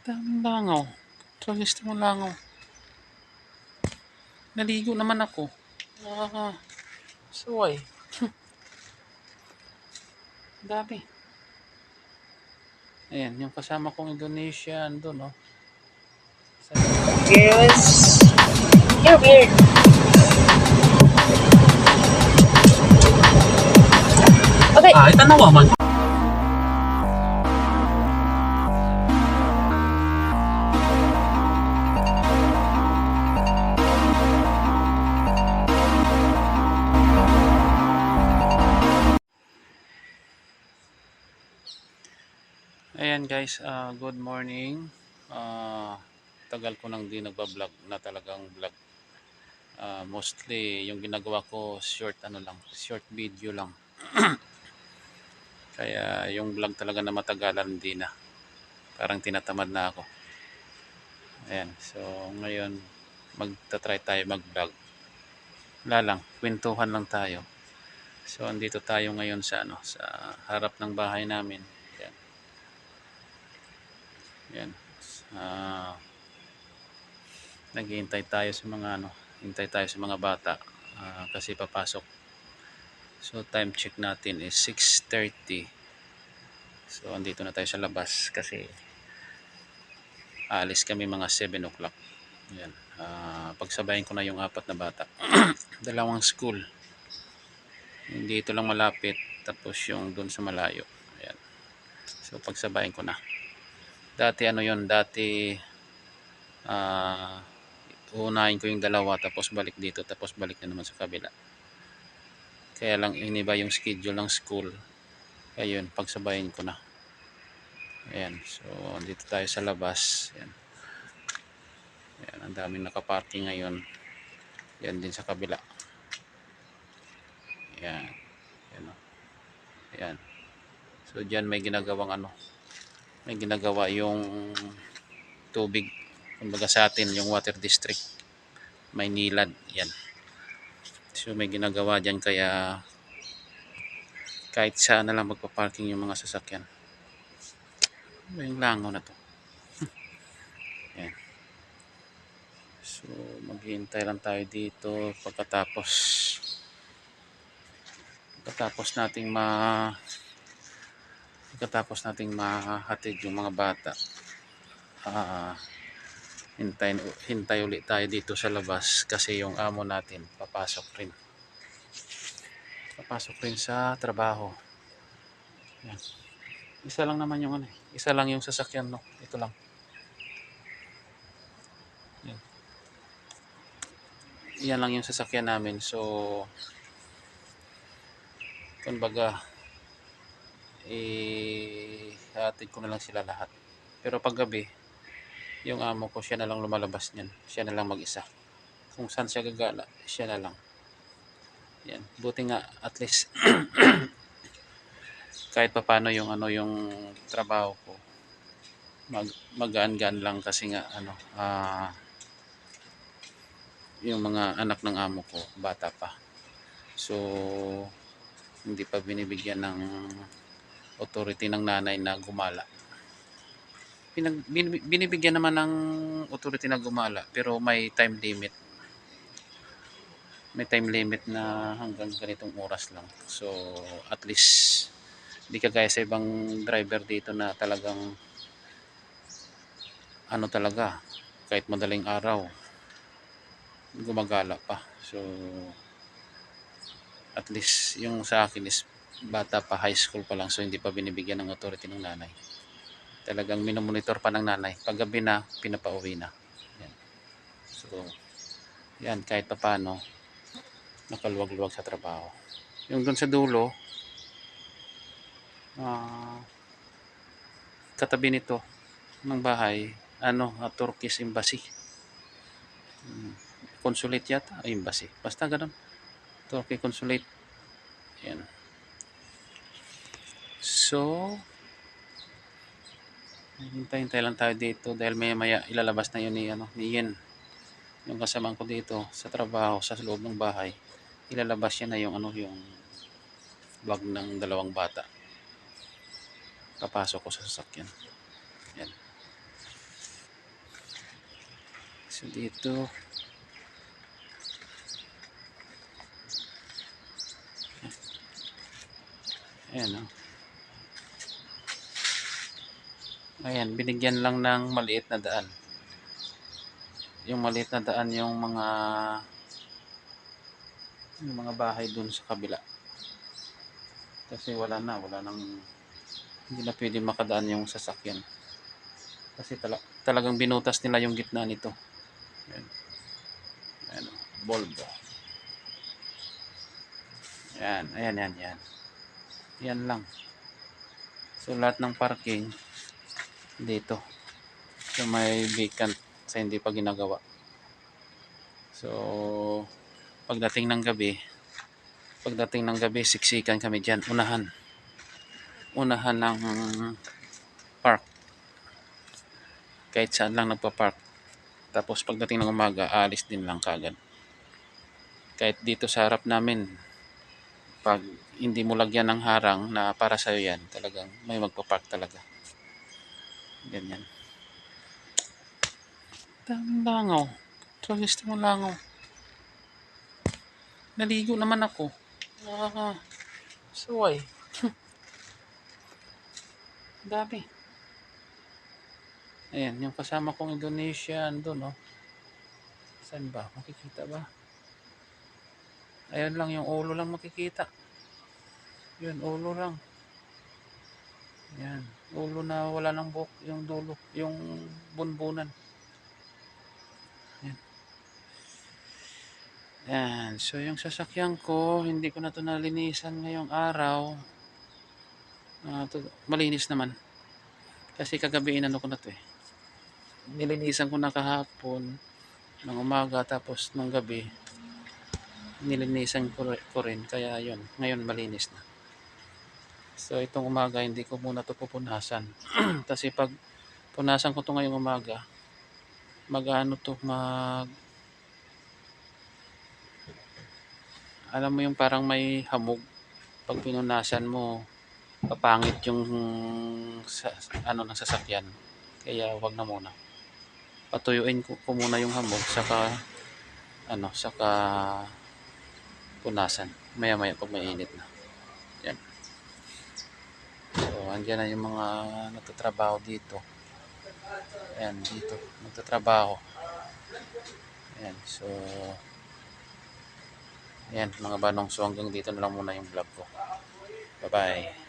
Daming langaw. Tragis mo langaw. Naligo naman ako. Suway. Dami. Ayan, yung kasama kong Indonesian doon, no? Yes. You're weird. Okay. Tanawa man. Ayan guys, good morning. Tagal ko nang di nagba-vlog na talagang vlog. Mostly yung ginagawa ko short short video lang. Kaya yung vlog talaga na matagalan hindi na. Parang tinatamad na ako. Ayan, so ngayon magta-try tayo mag-vlog. Wala lang, kwentuhan lang tayo. So andito tayo ngayon sa sa harap ng bahay namin. Ayan. Ayan. Naghihintay tayo sa mga hintay tayo sa mga bata kasi papasok. So time check natin is 6:30. So andito na tayo sa labas kasi aalis kami mga 7 o'clock. Ayan. Pagsabayin ko na yung 4 na bata. Dalawang school. Yung dito lang malapit tapos yung doon sa malayo. Ayan. So pagsabayin ko na. Dati dati unahin ko yung dalawa tapos balik dito tapos balik na naman sa kabila. Kaya lang iniba yung schedule ng school. Ayun, pagsabayin ko na. Ayan, so dito tayo sa labas. Ayan. Ayan, ang daming nakaparking ngayon. Yan din sa kabila. Ayan. Ayan. Ayan. So diyan may ginagawang may ginagawa yung tubig. Kumbaga sa atin yung water district. May nilad. Yan. So may ginagawa diyan kaya kahit saan na lang magpa-parking yung mga sasakyan. Yung langaw na to. Ayan. So maghihintay lang tayo dito pagkatapos nating mahatid yung mga bata. Hintay ulit tayo dito sa labas kasi yung amo natin papasok rin sa trabaho. Yan. Isa lang naman yung isa lang yung sasakyan, no? Ito lang. Yan lang yung sasakyan namin. So kumbaga hatid ko na lang sila lahat. Pero pag gabi yung amo ko siya na lang lumalabas niyan. Siya na lang mag-isa. Kung saan siya gagala, siya na lang. Yan. Buti nga at least kahit papaano yung yung trabaho ko magaan-gaan lang kasi nga yung mga anak ng amo ko bata pa. So hindi pa binibigyan ng authority ng nanay na gumala. Binibigyan naman ng authority na gumala pero may time limit. May time limit na hanggang ganitong oras lang. So at least di kagaya sa ibang driver dito na talagang talaga kahit madaling araw gumagala pa. So at least yung sa akin is bata pa, high school pa lang, so hindi pa binibigyan ng authority ng nanay. Talagang minomonitor pa ng nanay. Paggabi na pinapauwi na. Yan. So yan, kahit pa paano nakaluwag-luwag sa trabaho. Yung doon sa dulo katabi nito ng bahay Turkish Embassy. Consulate yata, embassy. Basta ganun. Turkey Consulate. Ayan. So hintay lang tayo dito dahil maya ilalabas na yun ni Ian. Yung kasama ko dito sa trabaho sa loob ng bahay. Ilalabas niya na yung yung bag ng dalawang bata. Papasok ko sa sasakyan. Yan. So dito, ayan o. Ayan, binigyan lang ng maliit na daan. Yung maliit na daan yung mga bahay dun sa kabila. Kasi wala nang hindi na pwede makadaan yung sasakyan. Kasi talagang binutas nila yung gitna nito. Ayan. Ayan o, bulbo. Ayan, ayan. Yan lang. So lahat ng parking dito. So may vacant sa hindi pa ginagawa. So pagdating ng gabi, siksikan kami dyan. Unahan ng park. Kahit saan lang nagpa-park. Tapos pagdating ng umaga, aalis din lang kagad. Kahit dito sa harap namin, pag hindi mo lagyan ng harang na para sa'yo yan, talagang may magpa-park talaga. Ganyan. Daming langaw. Tragis mo langaw. Naligo naman ako. Suway. Dami. Ayan, yung kasama kong Indonesian doon, oh. Saan ba? Makikita ba? Ayan lang, yung ulo lang makikita. Yun, ulo lang. Ayan, ulo na wala ng buhok, yung dulo, yung bunbunan. Ayan. Ayan, so yung sasakyan ko, hindi ko na ito nalinisan ngayong araw. Malinis naman. Kasi kagabi inano ko na ito eh. Nilinisan ko na kahapon ng umaga, tapos ng gabi nilinisan ko rin, kaya yun, ngayon malinis na. So itong umaga hindi ko muna ito pupunasan. Kasi pag punasan ko ito ngayong umaga, alam mo yung parang may hamog. Pag pinunasan mo, papangit yung ng sasakyan. Kaya wag na muna. Patuyuin ko muna yung hamog, saka punasan. Maya pag mainit na. Yan. So andyan na yung mga nagtatrabaho dito. Ayan, dito nagtatrabaho. Ayan, so ayan mga banong, so hanggang dito na lang muna yung vlog ko. Bye bye.